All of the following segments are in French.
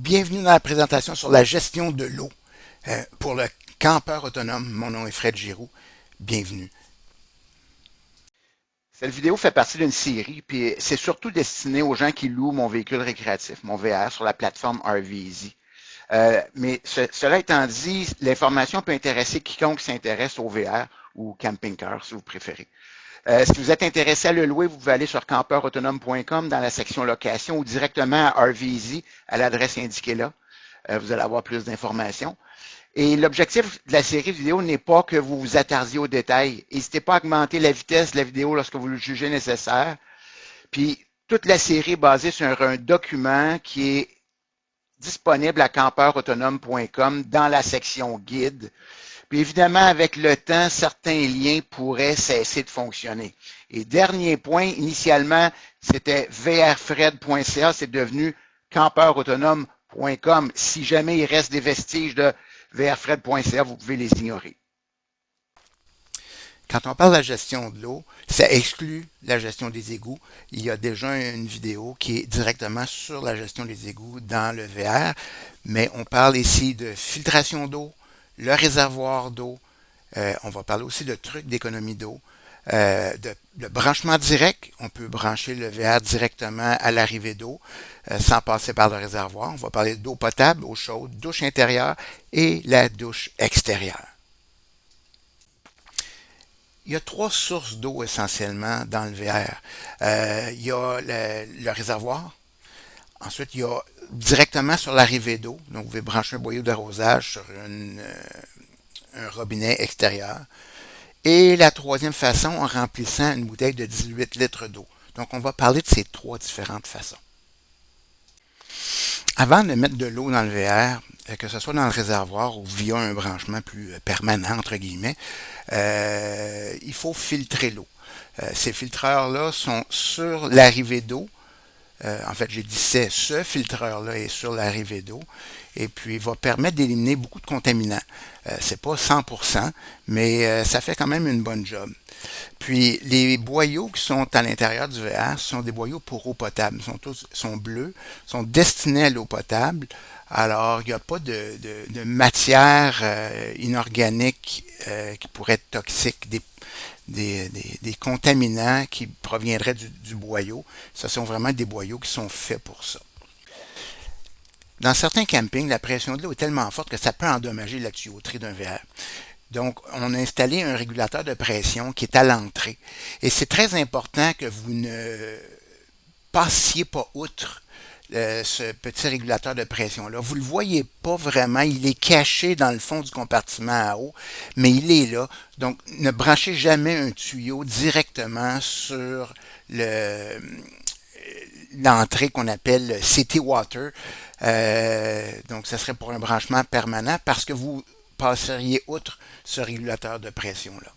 Bienvenue dans la présentation sur la gestion de l'eau pour le campeur autonome. Mon nom est Fred Giroux. Bienvenue. Cette vidéo fait partie d'une série, puis c'est surtout destiné aux gens qui louent mon véhicule récréatif, mon VR, sur la plateforme RVeasy. Cela étant dit, l'information peut intéresser quiconque s'intéresse au VR ou camping-car, si vous préférez. Si vous êtes intéressé à le louer, vous pouvez aller sur campeurautonome.com dans la section location ou directement à RVeasy à l'adresse indiquée là. Vous allez avoir plus d'informations. Et l'objectif de la série vidéo n'est pas que vous vous attardiez aux détails. N'hésitez pas à augmenter la vitesse de la vidéo lorsque vous le jugez nécessaire. Puis, toute la série est basée sur un document qui est disponible à campeurautonome.com dans la section guide. Puis évidemment, avec le temps, certains liens pourraient cesser de fonctionner. Et dernier point, initialement, c'était vrfred.ca, c'est devenu campeurautonome.com. Si jamais il reste des vestiges de vrfred.ca, vous pouvez les ignorer. Quand on parle de la gestion de l'eau, ça exclut la gestion des égouts. Il y a déjà une vidéo qui est directement sur la gestion des égouts dans le VR, mais on parle ici de filtration d'eau, le réservoir d'eau. On va parler aussi de trucs d'économie d'eau. De branchement direct, on peut brancher le VR directement à l'arrivée d'eau sans passer par le réservoir. On va parler d'eau potable, eau chaude, douche intérieure et la douche extérieure. Il y a trois sources d'eau essentiellement dans le VR. Il y a le réservoir. Ensuite, il y a directement sur l'arrivée d'eau. Donc, vous pouvez brancher un boyau d'arrosage sur un robinet extérieur. Et la troisième façon, en remplissant une bouteille de 18 litres d'eau. Donc, on va parler de ces trois différentes façons. Avant de mettre de l'eau dans le VR, que ce soit dans le réservoir ou via un branchement plus permanent, entre guillemets, il faut filtrer l'eau. Ces filtreurs-là sont sur l'arrivée d'eau. En fait, j'ai dit ce filtreur-là est sur l'arrivée d'eau et puis il va permettre d'éliminer beaucoup de contaminants. C'est pas 100%, mais ça fait quand même une bonne job. Puis les boyaux qui sont à l'intérieur du VR sont des boyaux pour eau potable. Ils sont bleus, sont destinés à l'eau potable. Alors, il n'y a pas de matière inorganique qui pourrait être toxique, des contaminants qui proviendraient du boyau. Ce sont vraiment des boyaux qui sont faits pour ça. Dans certains campings, la pression de l'eau est tellement forte que ça peut endommager la tuyauterie d'un VR. Donc, on a installé un régulateur de pression qui est à l'entrée. Et c'est très important que vous ne passiez pas outre ce petit régulateur de pression-là. Vous ne le voyez pas vraiment, il est caché dans le fond du compartiment à eau, mais il est là. Donc, ne branchez jamais un tuyau directement sur l'entrée qu'on appelle City Water. Donc, ça serait pour un branchement permanent parce que vous passeriez outre ce régulateur de pression-là.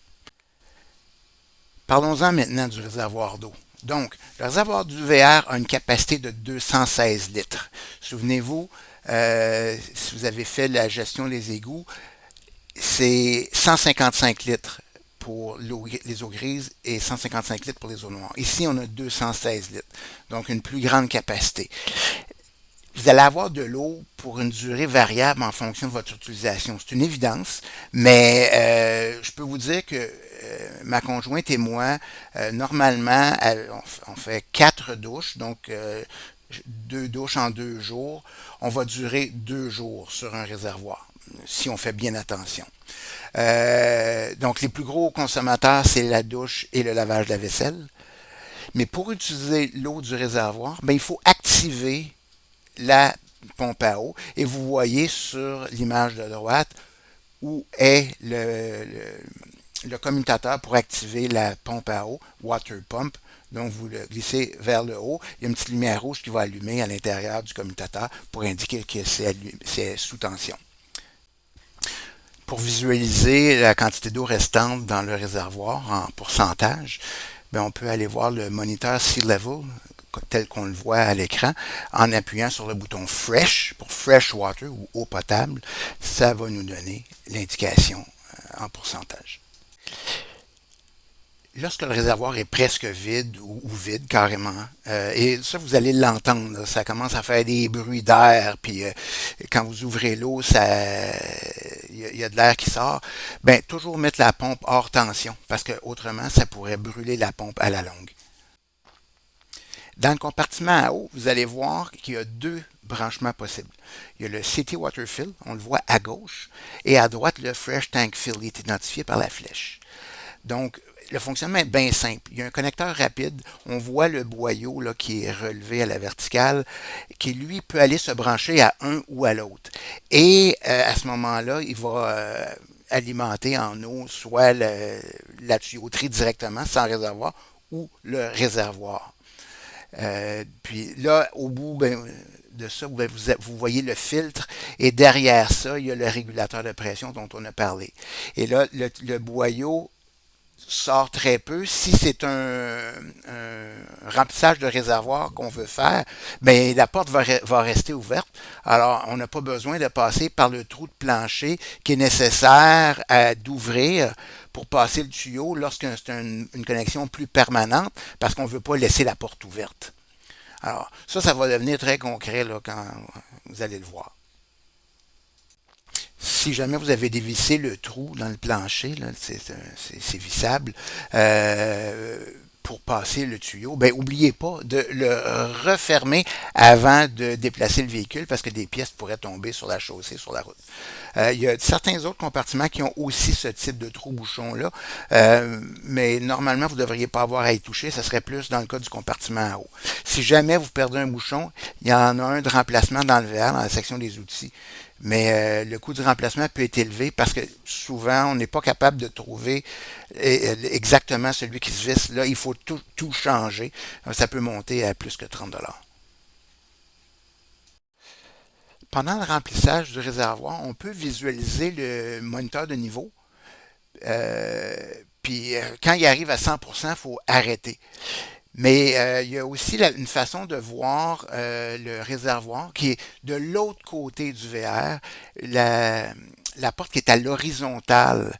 Parlons-en maintenant du réservoir d'eau. Donc, le réservoir du VR a une capacité de 216 litres. Souvenez-vous, si vous avez fait la gestion des égouts, c'est 155 litres pour les eaux grises et 155 litres pour les eaux noires. Ici, on a 216 litres, donc une plus grande capacité. Vous allez avoir de l'eau pour une durée variable en fonction de votre utilisation. C'est une évidence, mais je peux vous dire que ma conjointe et moi, normalement, on fait 4 douches, donc 2 douches en 2 jours. On va durer 2 jours sur un réservoir, si on fait bien attention. Donc, les plus gros consommateurs, c'est la douche et le lavage de la vaisselle. Mais pour utiliser l'eau du réservoir, il faut activer la pompe à eau et vous voyez sur l'image de droite où est le commutateur pour activer la pompe à eau, water pump. Donc vous le glissez vers le haut, il y a une petite lumière rouge qui va allumer à l'intérieur du commutateur pour indiquer que c'est sous tension. Pour visualiser la quantité d'eau restante dans le réservoir en pourcentage, on peut aller voir le moniteur Sea Level tel qu'on le voit à l'écran, en appuyant sur le bouton Fresh pour Fresh Water ou eau potable, ça va nous donner l'indication en pourcentage. lorsque le réservoir est presque vide ou vide carrément, et ça vous allez l'entendre, là, ça commence à faire des bruits d'air, puis quand vous ouvrez l'eau, il y a de l'air qui sort, ben toujours mettre la pompe hors tension, parce que autrement ça pourrait brûler la pompe à la longue. Dans le compartiment à eau, vous allez voir qu'il y a deux branchements possibles. Il y a le City Water Fill, on le voit à gauche, et à droite le Fresh Tank Fill, il est identifié par la flèche. Donc, le fonctionnement est bien simple. Il y a un connecteur rapide. On voit le boyau là, qui est relevé à la verticale, qui lui peut aller se brancher à un ou à l'autre. Et à ce moment-là, il va alimenter en eau soit la tuyauterie directement sans réservoir ou le réservoir. Puis là, au bout ben, de ça, vous voyez le filtre et derrière ça, il y a le régulateur de pression dont on a parlé. Et là, le boyau sort très peu. Si c'est un remplissage de réservoir qu'on veut faire, ben la porte va rester ouverte. Alors, on n'a pas besoin de passer par le trou de plancher qui est nécessaire d'ouvrir pour passer le tuyau lorsque c'est une connexion plus permanente parce qu'on ne veut pas laisser la porte ouverte. Alors, ça va devenir très concret là, quand vous allez le voir. Si jamais vous avez dévissé le trou dans le plancher, c'est vissable, pour passer le tuyau, ben oubliez pas de le refermer avant de déplacer le véhicule parce que des pièces pourraient tomber sur la chaussée, sur la route. Il y a certains autres compartiments qui ont aussi ce type de trou-bouchon-là, mais normalement, vous ne devriez pas avoir à y toucher. Ça serait plus dans le cas du compartiment à eau. Si jamais vous perdez un bouchon, il y en a un de remplacement dans le VR, dans la section des outils. Mais le coût du remplacement peut être élevé parce que souvent, on n'est pas capable de trouver exactement celui qui se visse. Là, il faut tout changer. Ça peut monter à plus que 30 $. Pendant le remplissage du réservoir, on peut visualiser le moniteur de niveau. Euh, Puis quand il arrive à 100%, il faut arrêter. Mais il y a aussi une façon de voir le réservoir qui est de l'autre côté du VR, la porte qui est à l'horizontale.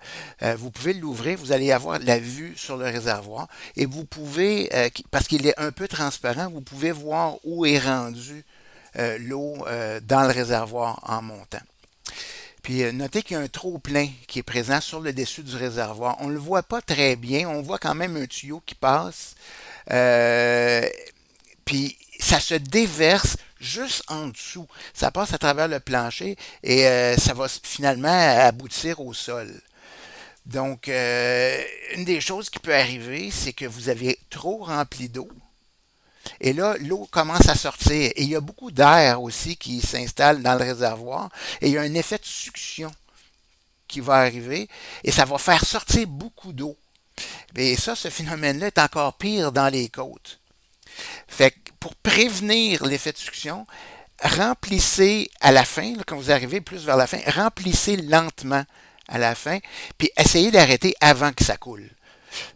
Vous pouvez l'ouvrir, vous allez avoir la vue sur le réservoir et vous pouvez, parce qu'il est un peu transparent, vous pouvez voir où est rendue l'eau dans le réservoir en montant. Puis notez qu'il y a un trop-plein qui est présent sur le dessus du réservoir. On ne le voit pas très bien, on voit quand même un tuyau qui passe. Euh, Puis ça se déverse juste en dessous. Ça passe à travers le plancher et ça va finalement aboutir au sol. Donc, une des choses qui peut arriver, c'est que vous avez trop rempli d'eau. Et là, l'eau commence à sortir. Et il y a beaucoup d'air aussi qui s'installe dans le réservoir. Et il y a un effet de succion qui va arriver. Et ça va faire sortir beaucoup d'eau. Et ça, ce phénomène-là est encore pire dans les côtes. Fait que pour prévenir l'effet de succion, remplissez à la fin, là, quand vous arrivez plus vers la fin, remplissez lentement à la fin, puis essayez d'arrêter avant que ça coule.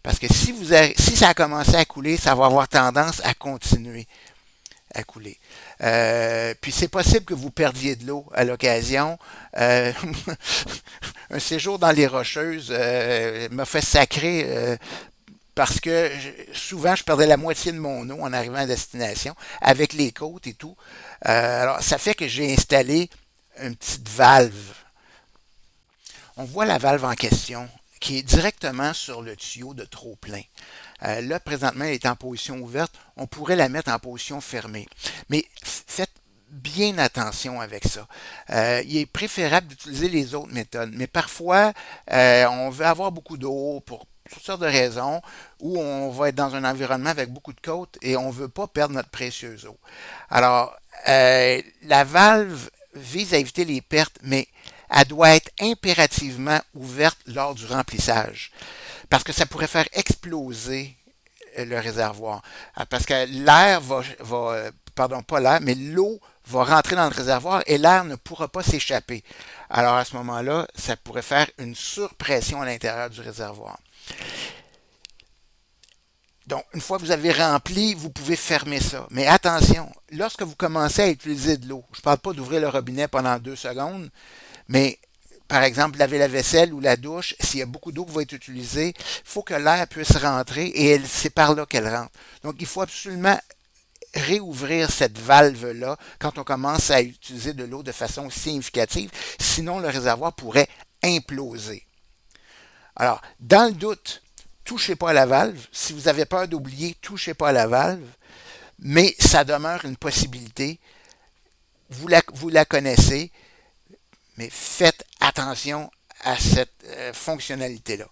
Parce que si ça a commencé à couler, ça va avoir tendance à continuer à couler. Puis c'est possible que vous perdiez de l'eau à l'occasion. Euh, un séjour dans les Rocheuses m'a fait sacrer parce que souvent je perdais la moitié de mon eau en arrivant à destination avec les côtes et tout. Alors ça fait que j'ai installé une petite valve. On voit la valve en question qui est directement sur le tuyau de trop-plein. Là, présentement, elle est en position ouverte. On pourrait la mettre en position fermée. Mais faites bien attention avec ça. Il est préférable d'utiliser les autres méthodes. Mais parfois, on veut avoir beaucoup d'eau pour toutes sortes de raisons, ou on va être dans un environnement avec beaucoup de côtes et on ne veut pas perdre notre précieuse eau. Alors, la valve vise à éviter les pertes, mais elle doit être impérativement ouverte lors du remplissage parce que ça pourrait faire exploser le réservoir. Parce que l'air pardon, pas l'air, mais l'eau va rentrer dans le réservoir et l'air ne pourra pas s'échapper. Alors à ce moment-là, ça pourrait faire une surpression à l'intérieur du réservoir. Donc, une fois que vous avez rempli, vous pouvez fermer ça. Mais attention, lorsque vous commencez à utiliser de l'eau, je ne parle pas d'ouvrir le robinet pendant 2 secondes, mais par exemple, laver la vaisselle ou la douche, s'il y a beaucoup d'eau qui va être utilisée, il faut que l'air puisse rentrer et c'est par là qu'elle rentre. Donc, il faut absolument réouvrir cette valve-là quand on commence à utiliser de l'eau de façon significative, sinon le réservoir pourrait imploser. Alors, dans le doute, touchez pas à la valve. Si vous avez peur d'oublier, touchez pas à la valve, mais ça demeure une possibilité. Vous la connaissez, mais faites attention à cette fonctionnalité-là.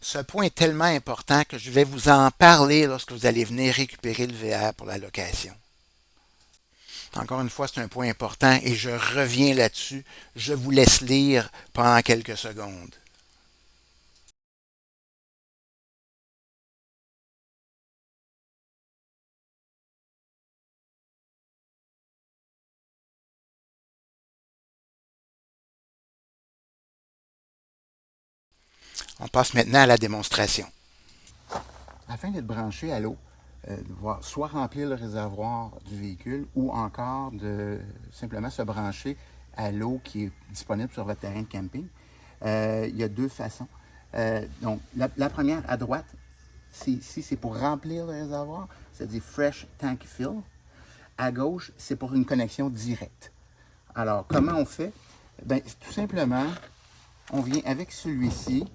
Ce point est tellement important que je vais vous en parler lorsque vous allez venir récupérer le VR pour la location. Encore une fois, c'est un point important et je reviens là-dessus. Je vous laisse lire pendant quelques secondes. On passe maintenant à la démonstration. Afin d'être branché à l'eau, devoir soit remplir le réservoir du véhicule ou encore de simplement se brancher à l'eau qui est disponible sur votre terrain de camping. Il y a deux façons. Donc, la première à droite, ici, c'est pour remplir le réservoir, c'est-à-dire Fresh Tank Fill. À gauche, c'est pour une connexion directe. Alors, comment on fait? Bien, tout simplement, on vient avec celui-ci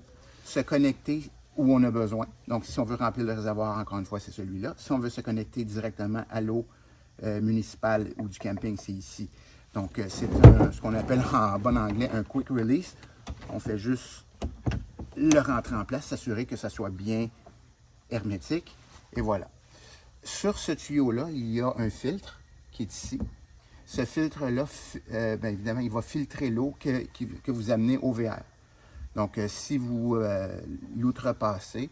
se connecter où on a besoin. Donc, si on veut remplir le réservoir, encore une fois, c'est celui-là. Si on veut se connecter directement à l'eau municipale ou du camping, c'est ici. Donc, c'est ce qu'on appelle en bon anglais un quick release. On fait juste le rentrer en place, s'assurer que ça soit bien hermétique. Et voilà. Sur ce tuyau-là, il y a un filtre qui est ici. Ce filtre-là, bien évidemment, il va filtrer l'eau que vous amenez au VR. Donc, si vous l'outrepassez,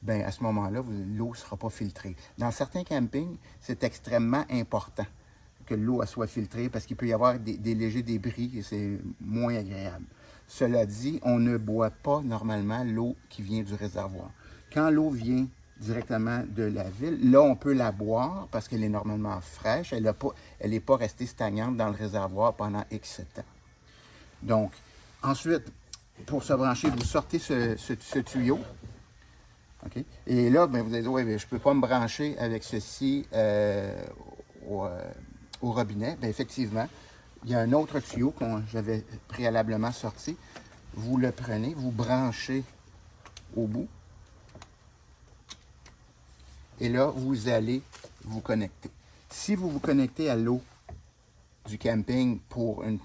bien, à ce moment-là, l'eau ne sera pas filtrée. Dans certains campings, c'est extrêmement important que l'eau soit filtrée parce qu'il peut y avoir des légers débris et c'est moins agréable. Cela dit, on ne boit pas normalement l'eau qui vient du réservoir. Quand l'eau vient directement de la ville, là, on peut la boire parce qu'elle est normalement fraîche. Elle n'est pas restée stagnante dans le réservoir pendant X temps. Donc, ensuite, pour se brancher, vous sortez ce tuyau. Okay? Et là, ben, vous allez dire, ouais, je ne peux pas me brancher avec ceci au robinet. Bien, effectivement, il y a un autre tuyau que j'avais préalablement sorti. Vous le prenez, vous branchez au bout. Et là, vous allez vous connecter. Si vous vous connectez à l'eau du camping pour une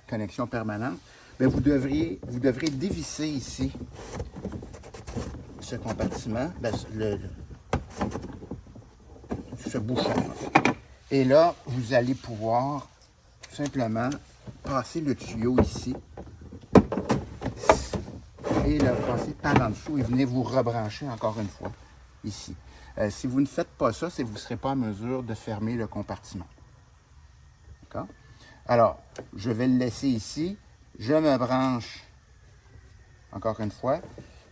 connexion permanente, bien, vous devrez dévisser ici ce compartiment, bien, ce bouchon. Et là, vous allez pouvoir tout simplement passer le tuyau ici et le passer par en dessous et venez vous rebrancher encore une fois ici. Si vous ne faites pas ça, c'est que vous ne serez pas en mesure de fermer le compartiment. D'accord? Alors, je vais le laisser ici. Je me branche, encore une fois,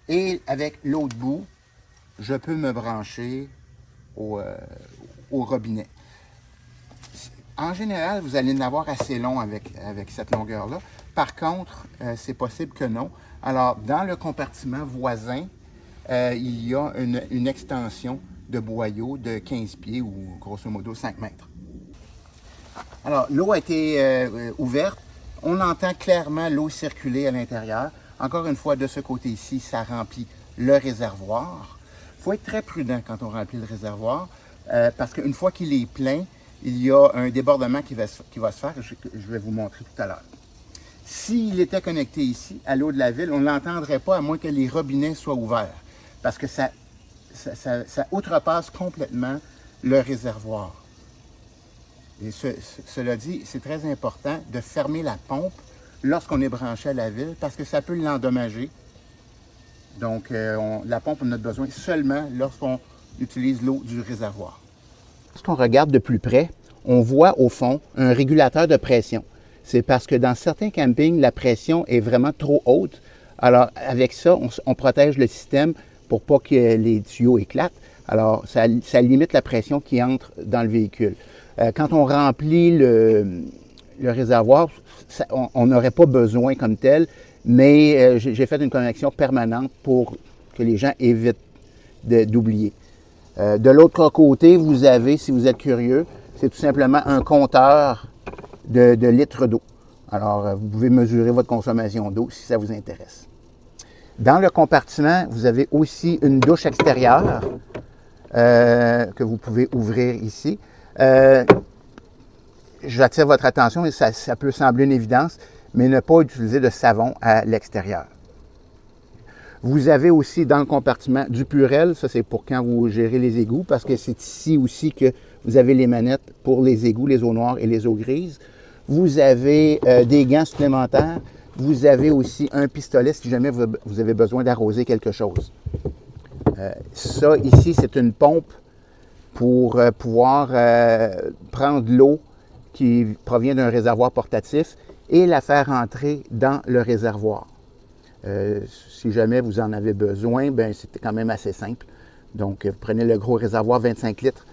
et avec l'autre bout, je peux me brancher au robinet. En général, vous allez en avoir assez long avec cette longueur-là. Par contre, c'est possible que non. Alors, dans le compartiment voisin, il y a une extension de boyau de 15 pieds ou grosso modo 5 mètres. Alors, l'eau a été ouverte. On entend clairement l'eau circuler à l'intérieur. Encore une fois, de ce côté ici, ça remplit le réservoir. Il faut être très prudent quand on remplit le réservoir parce qu'une fois qu'il est plein, il y a un débordement qui va se faire. Je vais vous montrer tout à l'heure. S'il était connecté ici, à l'eau de la ville, on ne l'entendrait pas à moins que les robinets soient ouverts parce que ça outrepasse complètement le réservoir. Et cela dit, c'est très important de fermer la pompe lorsqu'on est branché à la ville parce que ça peut l'endommager. Donc, la pompe, on en a besoin seulement lorsqu'on utilise l'eau du réservoir. Lorsqu'on regarde de plus près, on voit au fond un régulateur de pression. C'est parce que dans certains campings, la pression est vraiment trop haute. Alors, avec ça, on protège le système pour pas que les tuyaux éclatent. Alors, ça limite la pression qui entre dans le véhicule. Quand on remplit le le réservoir, on n'aurait pas besoin comme tel, mais j'ai fait une connexion permanente pour que les gens évitent d'oublier. De l'autre côté, vous avez, si vous êtes curieux, c'est tout simplement un compteur de litres d'eau. Alors, vous pouvez mesurer votre consommation d'eau si ça vous intéresse. Dans le compartiment, vous avez aussi une douche extérieure que vous pouvez ouvrir ici. J'attire votre attention, et ça peut sembler une évidence, mais ne pas utiliser de savon à l'extérieur. Vous avez aussi dans le compartiment du Purell, ça c'est pour quand vous gérez les égouts, parce que c'est ici aussi que vous avez les manettes pour les égouts, les eaux noires et les eaux grises. Vous avez des gants supplémentaires. Vous avez aussi un pistolet si jamais vous avez besoin d'arroser quelque chose. Ça ici, c'est une pompe pour pouvoir prendre l'eau qui provient d'un réservoir portatif et la faire entrer dans le réservoir. Si jamais vous en avez besoin, ben c'est quand même assez simple. Donc, vous prenez le gros réservoir 25 litres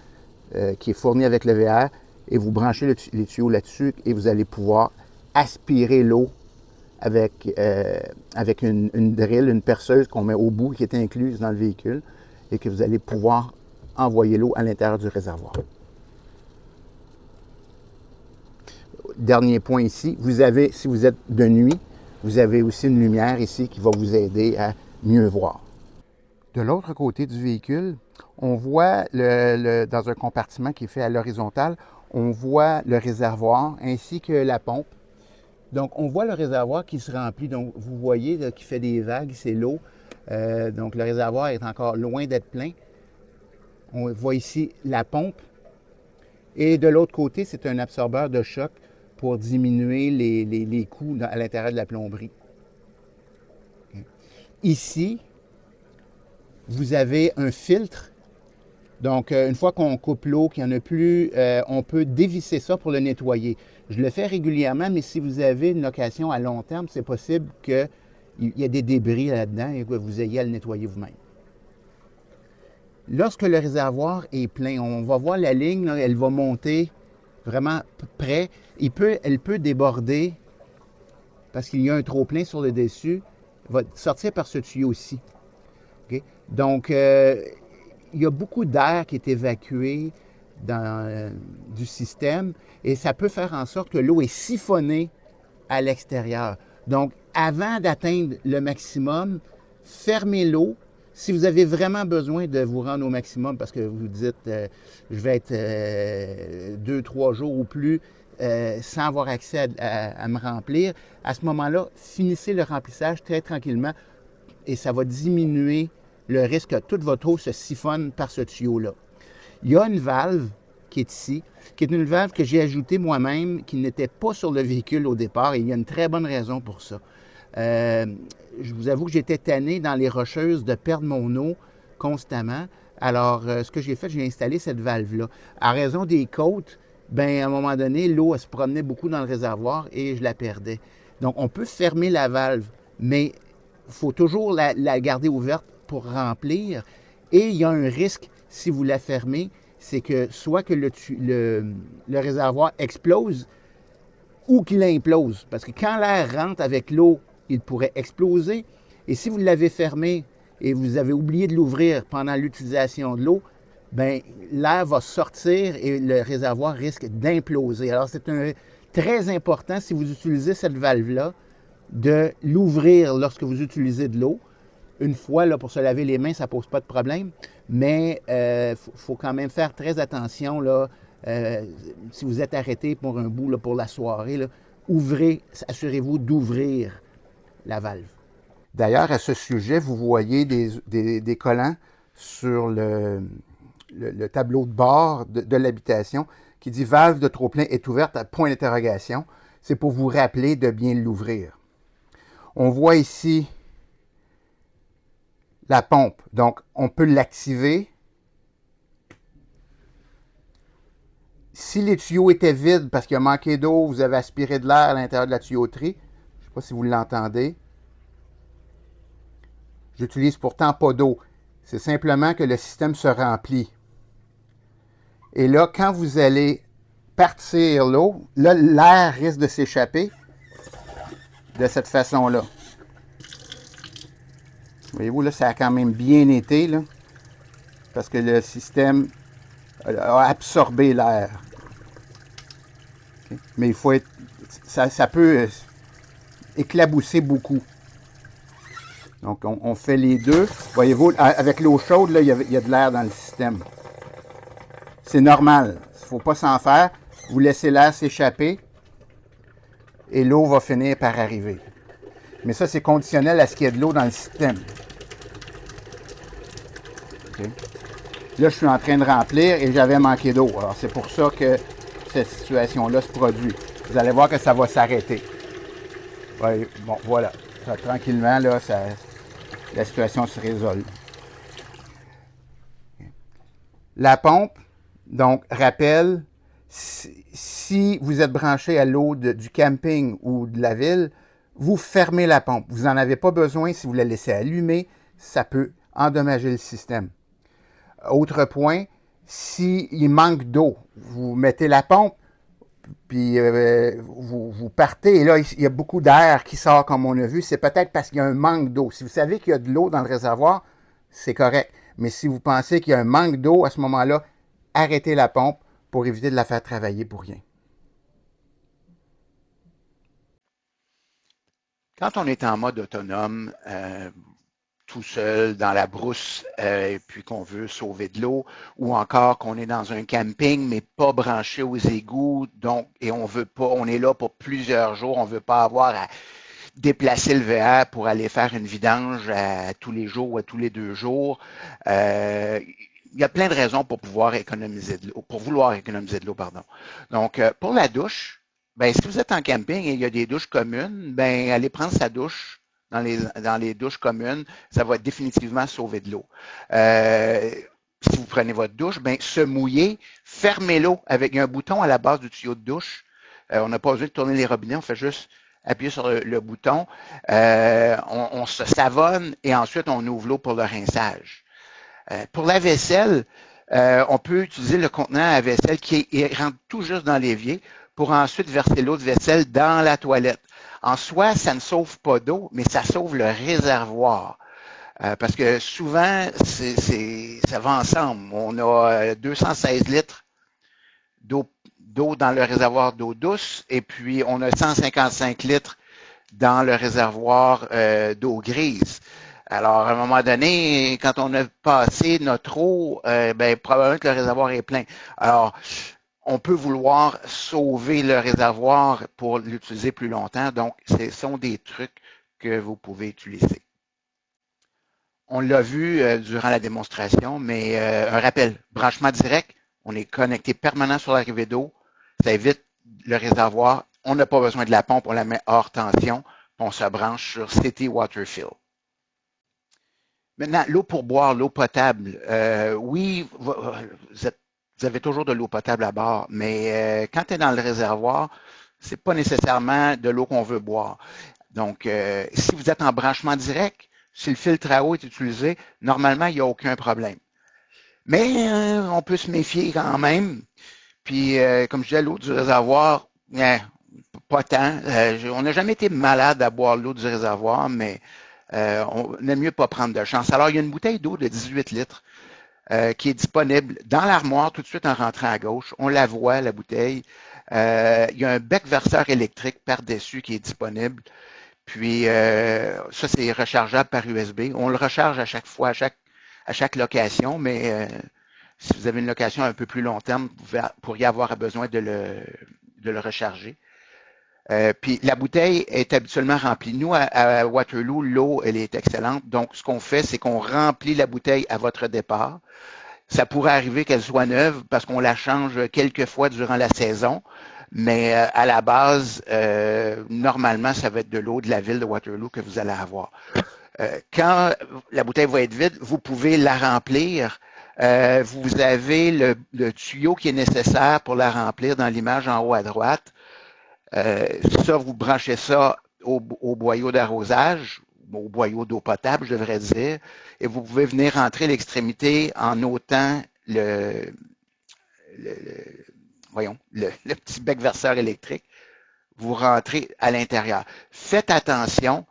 qui est fourni avec le VR et vous branchez les tuyaux là-dessus et vous allez pouvoir aspirer l'eau avec une drill, une perceuse qu'on met au bout qui est incluse dans le véhicule et que vous allez pouvoir envoyer l'eau à l'intérieur du réservoir. Dernier point ici, vous avez, si vous êtes de nuit, vous avez aussi une lumière ici qui va vous aider à mieux voir. De l'autre côté du véhicule, on voit dans un compartiment qui est fait à l'horizontale, on voit le réservoir ainsi que la pompe. Donc, on voit le réservoir qui se remplit. Donc, vous voyez là, qui fait des vagues, c'est l'eau. Donc, le réservoir est encore loin d'être plein. On voit ici la pompe. Et de l'autre côté, c'est un absorbeur de choc pour diminuer les coûts à l'intérieur de la plomberie. Ici, vous avez un filtre. Donc, une fois qu'on coupe l'eau, qu'il n'y en a plus, on peut dévisser ça pour le nettoyer. Je le fais régulièrement, mais si vous avez une location à long terme, c'est possible qu'il y ait des débris là-dedans et que vous ayez à le nettoyer vous-même. Lorsque le réservoir est plein, on va voir la ligne, là, elle va monter vraiment près. Elle peut déborder parce qu'il y a un trop-plein sur le dessus. Il va sortir par ce tuyau-ci. Okay? Donc, il y a beaucoup d'air qui est évacué du système et ça peut faire en sorte que l'eau est siphonnée à l'extérieur. Donc, avant d'atteindre le maximum, fermez l'eau. Si vous avez vraiment besoin de vous rendre au maximum parce que vous dites je vais être 2-3 jours ou plus sans avoir accès à me remplir, à ce moment-là, finissez le remplissage très tranquillement et ça va diminuer le risque que toute votre eau se siphonne par ce tuyau-là. Il y a une valve qui est ici, qui est une valve que j'ai ajoutée moi-même, qui n'était pas sur le véhicule au départ, et il y a une très bonne raison pour ça. Je vous avoue que j'étais tanné dans les Rocheuses de perdre mon eau constamment. Alors, ce que j'ai fait, j'ai installé cette valve-là. À raison des côtes, bien, à un moment donné, l'eau se promenait beaucoup dans le réservoir et je la perdais. Donc, on peut fermer la valve, mais il faut toujours la garder ouverte pour remplir. Et il y a un risque, si vous la fermez, c'est que soit que le réservoir explose ou qu'il implose. Parce que quand l'air rentre avec l'eau, il pourrait exploser. Et si vous l'avez fermé et vous avez oublié de l'ouvrir pendant l'utilisation de l'eau, bien, l'air va sortir et le réservoir risque d'imploser. Alors, c'est très important, si vous utilisez cette valve-là, de l'ouvrir lorsque vous utilisez de l'eau. Une fois, là, pour se laver les mains, ça ne pose pas de problème, mais faut quand même faire très attention, là, si vous êtes arrêté pour un bout, là, pour la soirée, là, assurez-vous d'ouvrir la valve. D'ailleurs, à ce sujet, vous voyez des collants sur le tableau de bord de l'habitation qui dit « Valve de trop-plein est ouverte » à point d'interrogation. C'est pour vous rappeler de bien l'ouvrir. On voit ici la pompe. Donc, on peut l'activer. Si les tuyaux étaient vides parce qu'il a manqué d'eau, vous avez aspiré de l'air à l'intérieur de la tuyauterie. Je ne sais pas si vous l'entendez. J'utilise pourtant pas d'eau. C'est simplement que le système se remplit. Et là, quand vous allez partir l'eau, là, l'air risque de s'échapper de cette façon-là. Voyez-vous, là, ça a quand même bien été, là, parce que le système a absorbé l'air. Okay? Mais il faut être... Ça peut éclabousser beaucoup. Donc, on fait les deux. Voyez-vous, avec l'eau chaude, là, il y a de l'air dans le système. C'est normal. Il ne faut pas s'en faire. Vous laissez l'air s'échapper et l'eau va finir par arriver. Mais ça, c'est conditionnel à ce qu'il y ait de l'eau dans le système. Okay. Là, je suis en train de remplir et j'avais manqué d'eau. Alors, c'est pour ça que cette situation-là se produit. Vous allez voir que ça va s'arrêter. Ouais, bon, voilà. Ça, tranquillement, là, la situation se résolve. La pompe, donc, rappel, si vous êtes branché à l'eau du camping ou de la ville, vous fermez la pompe. Vous n'en avez pas besoin. Si vous la laissez allumer, ça peut endommager le système. Autre point, s'il manque d'eau, vous mettez la pompe, puis vous partez, et là, il y a beaucoup d'air qui sort, comme on a vu. C'est peut-être parce qu'il y a un manque d'eau. Si vous savez qu'il y a de l'eau dans le réservoir, c'est correct. Mais si vous pensez qu'il y a un manque d'eau, à ce moment-là, arrêtez la pompe pour éviter de la faire travailler pour rien. Quand on est en mode autonome, tout seul dans la brousse, et puis qu'on veut sauver de l'eau, ou encore qu'on est dans un camping mais pas branché aux égouts, donc et on veut pas, on est là pour plusieurs jours, on veut pas avoir à déplacer le VR pour aller faire une vidange à tous les jours ou à tous les 2 jours. Il y a plein de raisons pour pouvoir économiser de l'eau, pour vouloir économiser de l'eau, pardon. Donc, pour la douche, ben, si vous êtes en camping et il y a des douches communes, ben, allez prendre sa douche dans les douches communes, ça va définitivement sauver de l'eau. Si vous prenez votre douche, ben, se mouiller, fermez l'eau avec un bouton à la base du tuyau de douche. On n'a pas besoin de tourner les robinets, on fait juste appuyer sur le bouton. On se savonne et ensuite on ouvre l'eau pour le rinçage. Pour la vaisselle, on peut utiliser le contenant à vaisselle qui rentre tout juste dans l'évier pour ensuite verser l'eau de vaisselle dans la toilette. En soi, ça ne sauve pas d'eau, mais ça sauve le réservoir. Parce que souvent, ça va ensemble. On a 216 litres d'eau dans le réservoir d'eau douce et puis on a 155 litres dans le réservoir d'eau grise. Alors, à un moment donné, quand on a passé notre eau, ben, probablement que le réservoir est plein. Alors, on peut vouloir sauver le réservoir pour l'utiliser plus longtemps. Donc, ce sont des trucs que vous pouvez utiliser. On l'a vu durant la démonstration, mais un rappel, branchement direct, on est connecté permanent sur l'arrivée d'eau. Ça évite le réservoir. On n'a pas besoin de la pompe, on la met hors tension, puis on se branche sur City Waterfill. Maintenant, l'eau pour boire, l'eau potable. Oui, vous avez toujours de l'eau potable à bord, mais quand tu es dans le réservoir, c'est pas nécessairement de l'eau qu'on veut boire. Donc, si vous êtes en branchement direct, si le filtre à eau est utilisé, normalement, il n'y a aucun problème. Mais on peut se méfier quand même. Puis, comme je disais, l'eau du réservoir, pas tant. On n'a jamais été malade à boire l'eau du réservoir, mais on aime mieux pas prendre de chance. Alors, il y a une bouteille d'eau de 18 litres qui est disponible dans l'armoire tout de suite en rentrant à gauche. On la voit, la bouteille. Il y a un bec verseur électrique par-dessus qui est disponible. Puis, ça, c'est rechargeable par USB. On le recharge à chaque fois, à chaque location, mais si vous avez une location un peu plus long terme, vous pourriez avoir besoin de le recharger. Puis la bouteille est habituellement remplie. Nous, à Waterloo, l'eau, elle est excellente. Donc, ce qu'on fait, c'est qu'on remplit la bouteille à votre départ. Ça pourrait arriver qu'elle soit neuve parce qu'on la change quelques fois durant la saison. Mais à la base, normalement, ça va être de l'eau de la ville de Waterloo que vous allez avoir. Quand la bouteille va être vide, vous pouvez la remplir. Vous avez le tuyau qui est nécessaire pour la remplir dans l'image en haut à droite. Ça, vous branchez ça au boyau d'arrosage, au boyau d'eau potable, je devrais dire, et vous pouvez venir rentrer l'extrémité en ôtant le petit bec verseur électrique, vous rentrez à l'intérieur. Faites attention,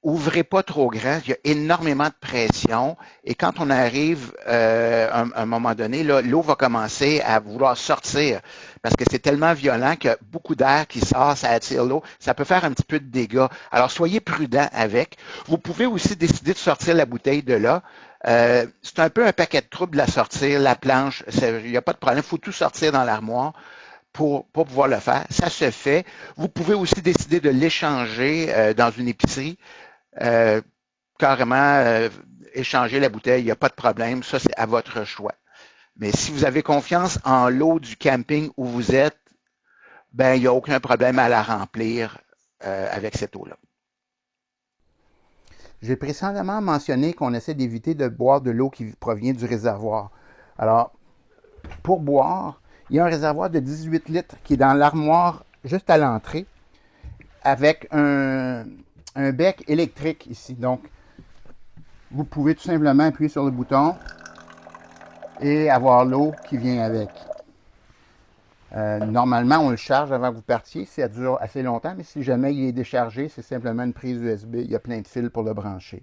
ouvrez pas trop grand, il y a énormément de pression et quand on arrive à un moment donné, là, l'eau va commencer à vouloir sortir parce que c'est tellement violent qu'il y a beaucoup d'air qui sort, ça attire l'eau, ça peut faire un petit peu de dégâts. Alors soyez prudent avec. Vous pouvez aussi décider de sortir la bouteille de là. C'est un peu un paquet de troubles de la sortir, la planche, il n'y a pas de problème, il faut tout sortir dans l'armoire pour pouvoir le faire. Ça se fait. Vous pouvez aussi décider de l'échanger dans une épicerie. Carrément échanger la bouteille, il n'y a pas de problème, ça c'est à votre choix. Mais si vous avez confiance en l'eau du camping où vous êtes, ben il n'y a aucun problème à la remplir avec cette eau-là. J'ai précédemment mentionné qu'on essaie d'éviter de boire de l'eau qui provient du réservoir. Alors, pour boire, il y a un réservoir de 18 litres qui est dans l'armoire juste à l'entrée avec un bec électrique ici. Donc, vous pouvez tout simplement appuyer sur le bouton et avoir l'eau qui vient avec. Normalement, on le charge avant que vous partiez. Ça dure assez longtemps, mais si jamais il est déchargé, c'est simplement une prise USB. Il y a plein de fils pour le brancher.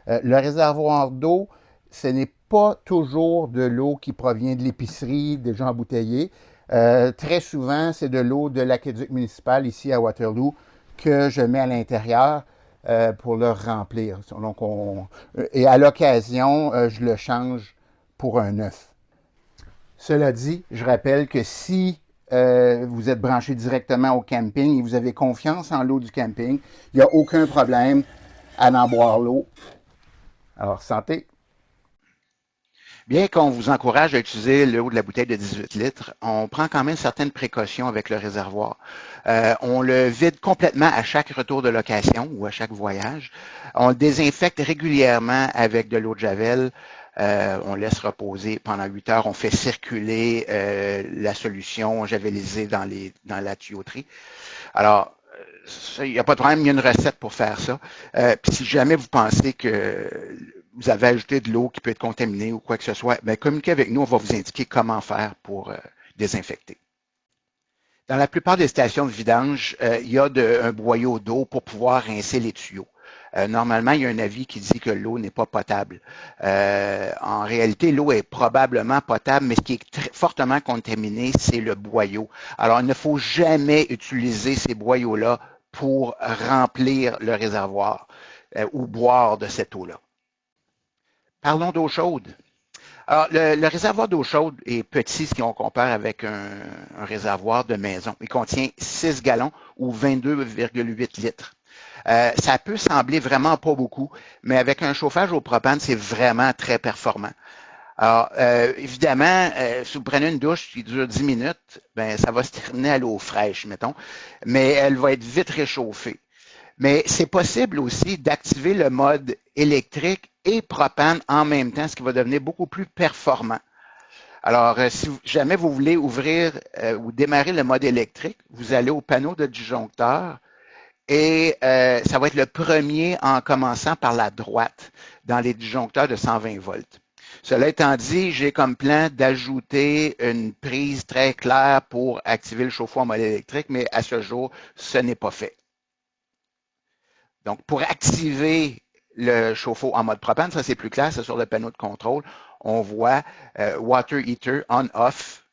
Le réservoir d'eau, ce n'est pas toujours de l'eau qui provient de l'épicerie, déjà embouteillée. Très souvent, c'est de l'eau de l'aqueduc municipal ici à Waterloo que je mets à l'intérieur pour le remplir. Donc et à l'occasion, je le change pour un neuf. Cela dit, je rappelle que si vous êtes branché directement au camping et vous avez confiance en l'eau du camping, il n'y a aucun problème à en boire l'eau. Alors, santé! Bien qu'on vous encourage à utiliser l'eau de la bouteille de 18 litres, on prend quand même certaines précautions avec le réservoir. On le vide complètement à chaque retour de location ou à chaque voyage. On le désinfecte régulièrement avec de l'eau de Javel. On laisse reposer pendant 8 heures. On fait circuler la solution javelisée dans la tuyauterie. Alors, il n'y a pas de problème, il y a une recette pour faire ça. Puis si jamais vous pensez que vous avez ajouté de l'eau qui peut être contaminée ou quoi que ce soit, bien, communiquez avec nous, on va vous indiquer comment faire pour désinfecter. Dans la plupart des stations de vidange, il y a un boyau d'eau pour pouvoir rincer les tuyaux. Normalement, il y a un avis qui dit que l'eau n'est pas potable. En réalité, l'eau est probablement potable, mais ce qui est fortement contaminé, c'est le boyau. Alors, il ne faut jamais utiliser ces boyaux-là pour remplir le réservoir ou boire de cette eau-là. Parlons d'eau chaude. Alors, le réservoir d'eau chaude est petit si on compare avec un réservoir de maison. Il contient 6 gallons ou 22,8 litres. Ça peut sembler vraiment pas beaucoup, mais avec un chauffage au propane, c'est vraiment très performant. Alors, évidemment, si vous prenez une douche qui dure 10 minutes, ben ça va se terminer à l'eau fraîche, mettons, mais elle va être vite réchauffée. Mais c'est possible aussi d'activer le mode électrique et propane en même temps, ce qui va devenir beaucoup plus performant. Alors, si jamais vous voulez ouvrir ou démarrer le mode électrique, vous allez au panneau de disjoncteur et ça va être le premier en commençant par la droite dans les disjoncteurs de 120 volts. Cela étant dit, j'ai comme plan d'ajouter une prise très claire pour activer le chauffe-eau en mode électrique, mais à ce jour, ce n'est pas fait. Donc, pour activer le chauffe-eau en mode propane, ça c'est plus clair, c'est sur le panneau de contrôle. On voit Water Heater On-Off.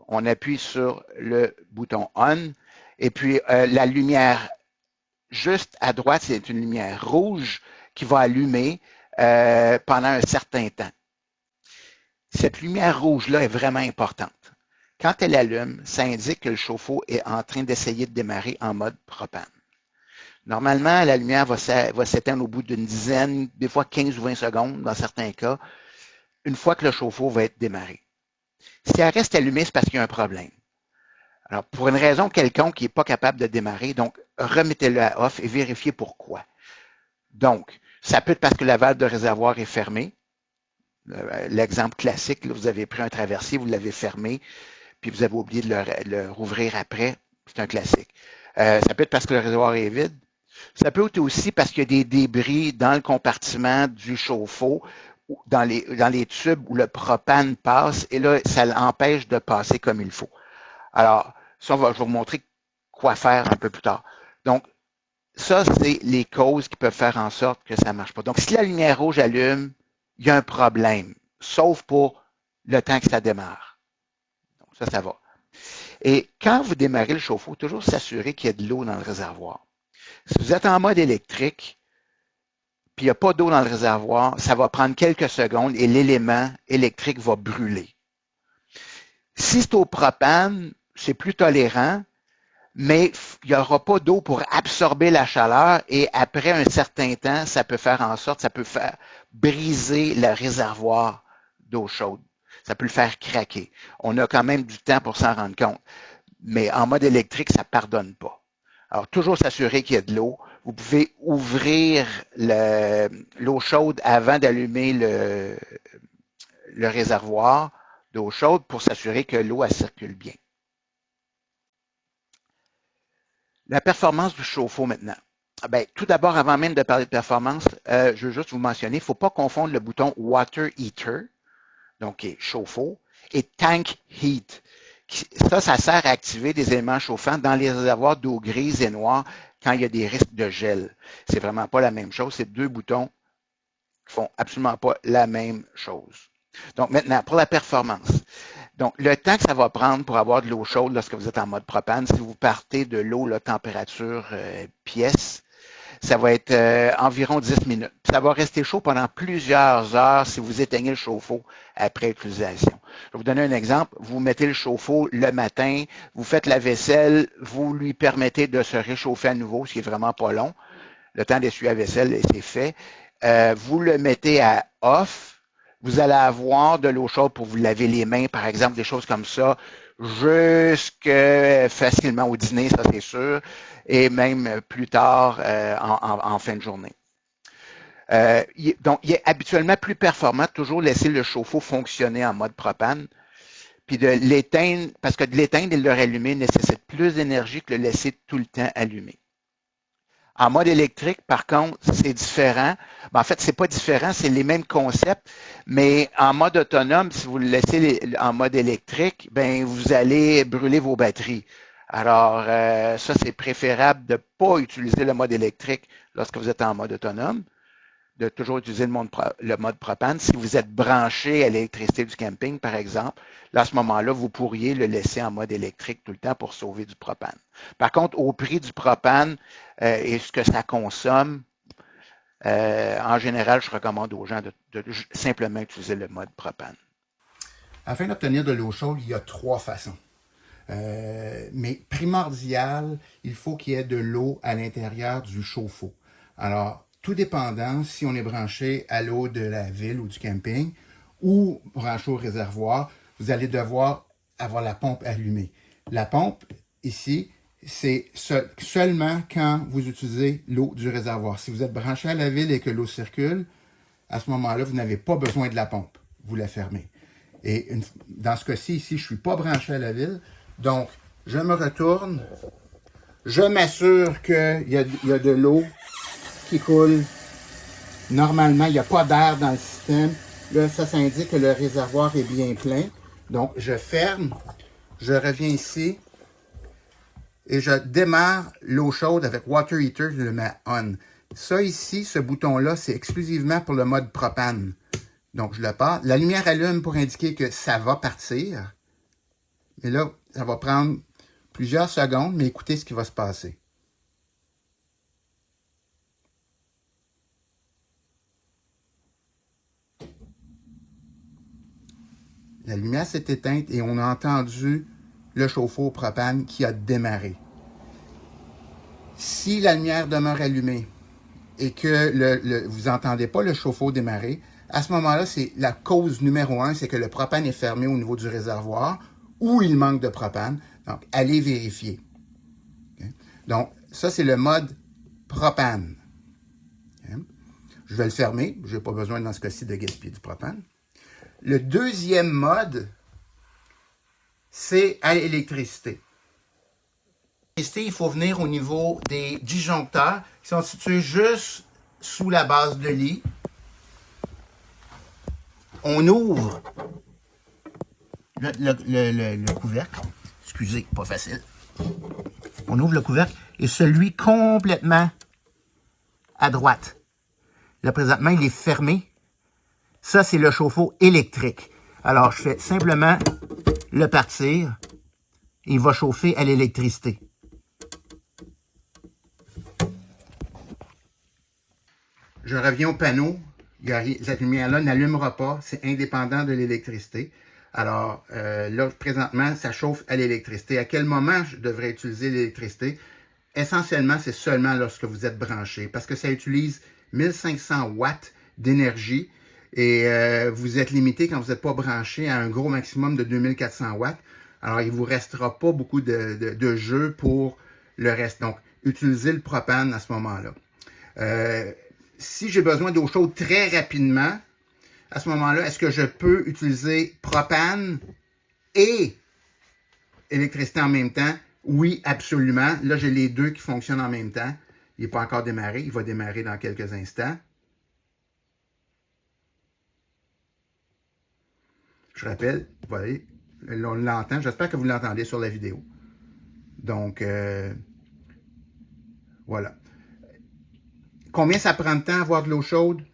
On appuie sur le bouton On. Et puis, la lumière juste à droite, c'est une lumière rouge qui va allumer pendant un certain temps. Cette lumière rouge-là est vraiment importante. Quand elle allume, ça indique que le chauffe-eau est en train d'essayer de démarrer en mode propane. Normalement, la lumière va s'éteindre au bout d'une dizaine, des fois 15 ou 20 secondes dans certains cas, une fois que le chauffe-eau va être démarré. Si elle reste allumée, c'est parce qu'il y a un problème. Alors, pour une raison quelconque qui n'est pas capable de démarrer, donc remettez-le à off et vérifiez pourquoi. Donc, ça peut être parce que la valve de réservoir est fermée. L'exemple classique, là, vous avez pris un traversier, vous l'avez fermé, puis vous avez oublié de le rouvrir après. C'est un classique. Ça peut être parce que le réservoir est vide. Ça peut être aussi parce qu'il y a des débris dans le compartiment du chauffe-eau, dans les tubes où le propane passe, et là, ça l'empêche de passer comme il faut. Alors, ça, je vais vous montrer quoi faire un peu plus tard. Donc, ça, c'est les causes qui peuvent faire en sorte que ça ne marche pas. Donc, si la lumière rouge allume, il y a un problème, sauf pour le temps que ça démarre. Donc, ça va. Et quand vous démarrez le chauffe-eau, toujours s'assurer qu'il y a de l'eau dans le réservoir. Si vous êtes en mode électrique, puis il n'y a pas d'eau dans le réservoir, ça va prendre quelques secondes et l'élément électrique va brûler. Si c'est au propane, c'est plus tolérant, mais il n'y aura pas d'eau pour absorber la chaleur et après un certain temps, ça peut faire en sorte, ça peut faire briser le réservoir d'eau chaude. Ça peut le faire craquer. On a quand même du temps pour s'en rendre compte. Mais en mode électrique, ça ne pardonne pas. Alors, toujours s'assurer qu'il y a de l'eau. Vous pouvez ouvrir l'eau chaude avant d'allumer le réservoir d'eau chaude pour s'assurer que l'eau circule bien. La performance du chauffe-eau maintenant. Bien, tout d'abord, avant même de parler de performance, je veux juste vous mentionner, il ne faut pas confondre le bouton Water Heater, donc qui est chauffe-eau, et Tank Heat. Ça sert à activer des éléments chauffants dans les réservoirs d'eau grise et noire quand il y a des risques de gel. C'est vraiment pas la même chose. C'est deux boutons qui font absolument pas la même chose. Donc maintenant, pour la performance. Donc, le temps que ça va prendre pour avoir de l'eau chaude lorsque vous êtes en mode propane, si vous partez de l'eau, la température pièce, ça va être environ 10 minutes. Ça va rester chaud pendant plusieurs heures si vous éteignez le chauffe-eau après utilisation. Je vais vous donner un exemple. Vous mettez le chauffe-eau le matin, vous faites la vaisselle, vous lui permettez de se réchauffer à nouveau, ce qui est vraiment pas long. Le temps d'essuyer la vaisselle, c'est fait. Vous le mettez à off. Vous allez avoir de l'eau chaude pour vous laver les mains, par exemple, des choses comme ça, jusque facilement au dîner, ça c'est sûr, et même plus tard en fin de journée. Donc, il est habituellement plus performant de toujours laisser le chauffe-eau fonctionner en mode propane, puis de l'éteindre, parce que de l'éteindre et de le rallumer nécessite plus d'énergie que de le laisser tout le temps allumé. En mode électrique, par contre, c'est différent. En fait, c'est pas différent, c'est les mêmes concepts, mais en mode autonome, si vous le laissez en mode électrique, ben vous allez brûler vos batteries. Alors, ça, c'est préférable de ne pas utiliser le mode électrique lorsque vous êtes en mode autonome, de toujours utiliser le mode propane. Si vous êtes branché à l'électricité du camping, par exemple, là, à ce moment-là, vous pourriez le laisser en mode électrique tout le temps pour sauver du propane. Par contre, au prix du propane et ce que ça consomme, en général, je recommande aux gens de simplement utiliser le mode propane. Afin d'obtenir de l'eau chaude, il y a trois façons. Mais primordial, il faut qu'il y ait de l'eau à l'intérieur du chauffe-eau. Alors, tout dépendant si on est branché à l'eau de la ville ou du camping ou branché au réservoir, vous allez devoir avoir la pompe allumée. La pompe, ici, c'est seulement quand vous utilisez l'eau du réservoir. Si vous êtes branché à la ville et que l'eau circule, à ce moment-là, vous n'avez pas besoin de la pompe. Vous la fermez. Et dans ce cas-ci, ici, je ne suis pas branché à la ville. Donc, je me retourne. Je m'assure qu'il y a de l'eau qui coule. Normalement, il n'y a pas d'air dans le système. Là, ça indique que le réservoir est bien plein. Donc, je ferme. Je reviens ici. Et je démarre l'eau chaude avec Water Heater. Je le mets on. Ça ici, ce bouton-là, c'est exclusivement pour le mode propane. Donc, je le pars. La lumière allume pour indiquer que ça va partir. Mais là, ça va prendre plusieurs secondes, mais écoutez ce qui va se passer. La lumière s'est éteinte et on a entendu le chauffe-eau propane qui a démarré. Si la lumière demeure allumée et que vous n'entendez pas le chauffe-eau démarrer, à ce moment-là, c'est la cause numéro 1, c'est que le propane est fermé au niveau du réservoir ou il manque de propane. Donc, allez vérifier. Okay? Donc, ça, c'est le mode propane. Okay? Je vais le fermer. Je n'ai pas besoin, dans ce cas-ci, de gaspiller du propane. Le deuxième mode, c'est à l'électricité. Il faut venir au niveau des disjoncteurs qui sont situés juste sous la base de lit. On ouvre le couvercle. excusez, pas facile. On ouvre le couvercle et celui complètement à droite. Là, présentement, il est fermé. Ça, c'est le chauffe-eau électrique. Alors, je fais simplement le partir. Il va chauffer à l'électricité. Je reviens au panneau. Cette lumière-là n'allumera pas. C'est indépendant de l'électricité. Alors, là, présentement, ça chauffe à l'électricité. À quel moment je devrais utiliser l'électricité? Essentiellement, c'est seulement lorsque vous êtes branché, parce que ça utilise 1500 watts d'énergie et vous êtes limité quand vous n'êtes pas branché à un gros maximum de 2400 watts. Alors, il ne vous restera pas beaucoup de jeu pour le reste. Donc, utilisez le propane à ce moment-là. Si j'ai besoin d'eau chaude très rapidement, à ce moment-là, est-ce que je peux utiliser propane et électricité en même temps? Oui, absolument. Là, j'ai les deux qui fonctionnent en même temps. Il n'est pas encore démarré. Il va démarrer dans quelques instants. Je rappelle, vous voyez, on l'entend. J'espère que vous l'entendez sur la vidéo. Donc, voilà. Combien ça prend de temps à avoir de l'eau chaude?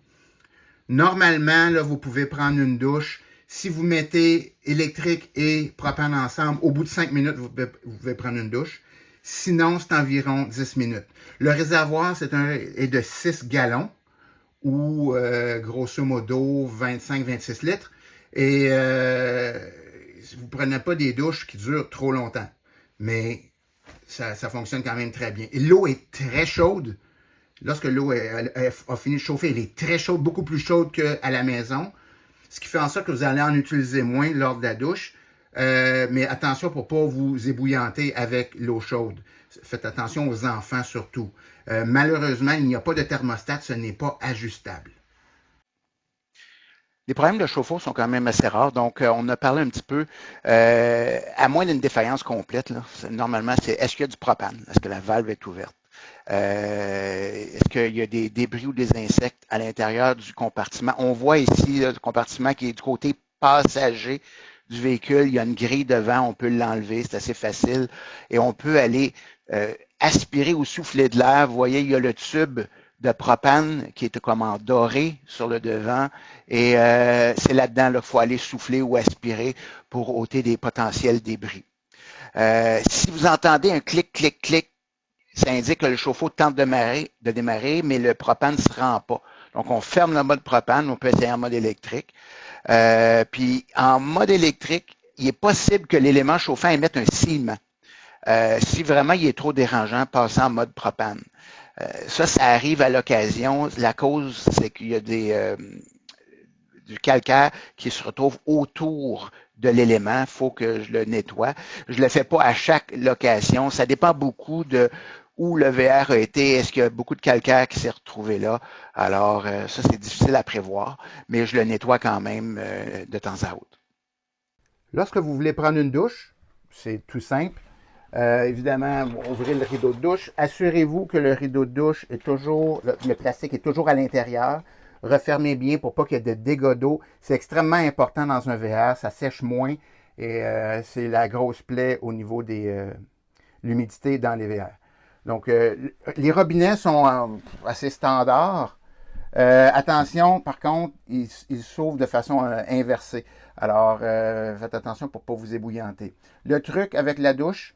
Normalement, là, vous pouvez prendre une douche. Si vous mettez électrique et propane ensemble, au bout de 5 minutes, vous pouvez prendre une douche. Sinon, c'est environ 10 minutes. Le réservoir, est de 6 gallons ou grosso modo 25-26 litres. Et vous ne prenez pas des douches qui durent trop longtemps. Mais ça fonctionne quand même très bien. Et l'eau est très chaude. Lorsque l'eau a fini de chauffer, elle est très chaude, beaucoup plus chaude qu'à la maison. Ce qui fait en sorte que vous allez en utiliser moins lors de la douche. Mais attention pour ne pas vous ébouillanter avec l'eau chaude. Faites attention aux enfants surtout. Malheureusement, il n'y a pas de thermostat, ce n'est pas ajustable. Les problèmes de chauffe-eau sont quand même assez rares. Donc, on a parlé un petit peu, à moins d'une défaillance complète, là, normalement, c'est est-ce qu'il y a du propane? Est-ce que la valve est ouverte? Est-ce qu'il y a des débris ou des insectes à l'intérieur du compartiment? On voit ici le compartiment qui est du côté passager du véhicule. Il y a une grille devant, on peut l'enlever, c'est assez facile. Et on peut aller aspirer ou souffler de l'air. Vous voyez, il y a le tube de propane qui est comme en doré sur le devant. Et c'est là-dedans qu'il faut aller souffler ou aspirer pour ôter des potentiels débris. Si vous entendez un clic, clic, clic, ça indique que le chauffe-eau tente de démarrer, mais le propane ne se rend pas. Donc, on ferme le mode propane, on peut essayer en mode électrique. Puis, en mode électrique, il est possible que l'élément chauffant émette un silement. Si vraiment il est trop dérangeant, passez en mode propane. Ça arrive à l'occasion. La cause, c'est qu'il y a du calcaire qui se retrouve autour de l'élément. Il faut que je le nettoie. Je ne le fais pas à chaque location. Ça dépend beaucoup de où le VR a été. Est-ce qu'il y a beaucoup de calcaire qui s'est retrouvé là? Alors, ça, c'est difficile à prévoir, mais je le nettoie quand même de temps à autre. Lorsque vous voulez prendre une douche, c'est tout simple. Évidemment, ouvrez le rideau de douche. Assurez-vous que le rideau de douche est toujours, le plastique est toujours à l'intérieur. Refermez bien pour pas qu'il y ait de dégâts d'eau. C'est extrêmement important dans un VR. Ça sèche moins et c'est la grosse plaie au niveau de l'humidité dans les VR. Donc, les robinets sont assez standards. Attention, par contre, ils s'ouvrent de façon inversée. Alors, faites attention pour ne pas vous ébouillanter. Le truc avec la douche,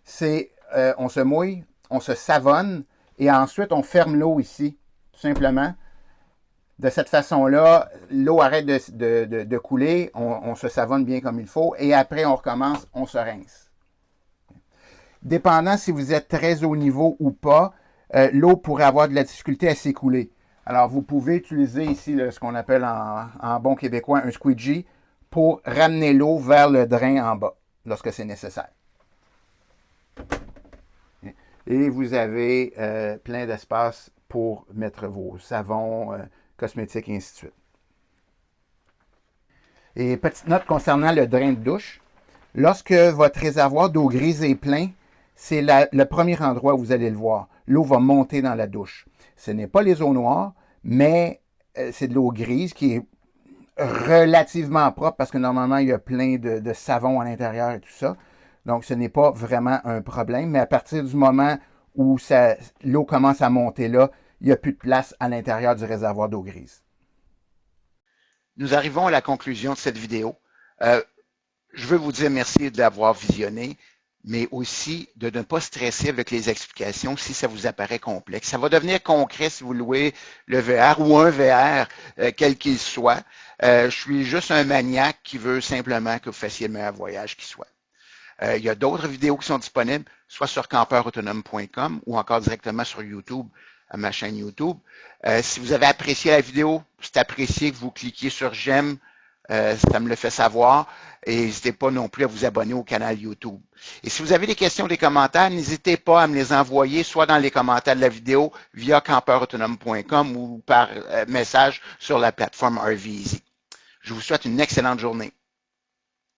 c'est on se mouille, on se savonne et ensuite on ferme l'eau ici, tout simplement. De cette façon-là, l'eau arrête de couler, on se savonne bien comme il faut et après on recommence, on se rince. Dépendant si vous êtes très haut niveau ou pas, l'eau pourrait avoir de la difficulté à s'écouler. Alors, vous pouvez utiliser ici ce qu'on appelle en bon québécois un squeegee pour ramener l'eau vers le drain en bas, lorsque c'est nécessaire. Et vous avez plein d'espace pour mettre vos savons, cosmétiques et ainsi de suite. Et petite note concernant le drain de douche. Lorsque votre réservoir d'eau grise est plein, c'est le premier endroit où vous allez le voir. L'eau va monter dans la douche. Ce n'est pas les eaux noires, mais c'est de l'eau grise qui est relativement propre parce que normalement, il y a plein de savon à l'intérieur et tout ça. Donc, ce n'est pas vraiment un problème. Mais à partir du moment où l'eau commence à monter là, il n'y a plus de place à l'intérieur du réservoir d'eau grise. Nous arrivons à la conclusion de cette vidéo. Je veux vous dire merci de l'avoir visionné, mais aussi de ne pas stresser avec les explications si ça vous apparaît complexe. Ça va devenir concret si vous louez le VR ou un VR, quel qu'il soit. Je suis juste un maniaque qui veut simplement que vous fassiez le meilleur voyage qui soit. Il y a d'autres vidéos qui sont disponibles, soit sur campeurautonome.com ou encore directement sur YouTube, à ma chaîne YouTube. Si vous avez apprécié la vidéo, c'est apprécié que vous cliquiez sur j'aime, ça me le fait savoir. Et n'hésitez pas non plus à vous abonner au canal YouTube. Et si vous avez des questions, des commentaires, n'hésitez pas à me les envoyer soit dans les commentaires de la vidéo via campeurautonome.com ou par message sur la plateforme RVeasy. Je vous souhaite une excellente journée.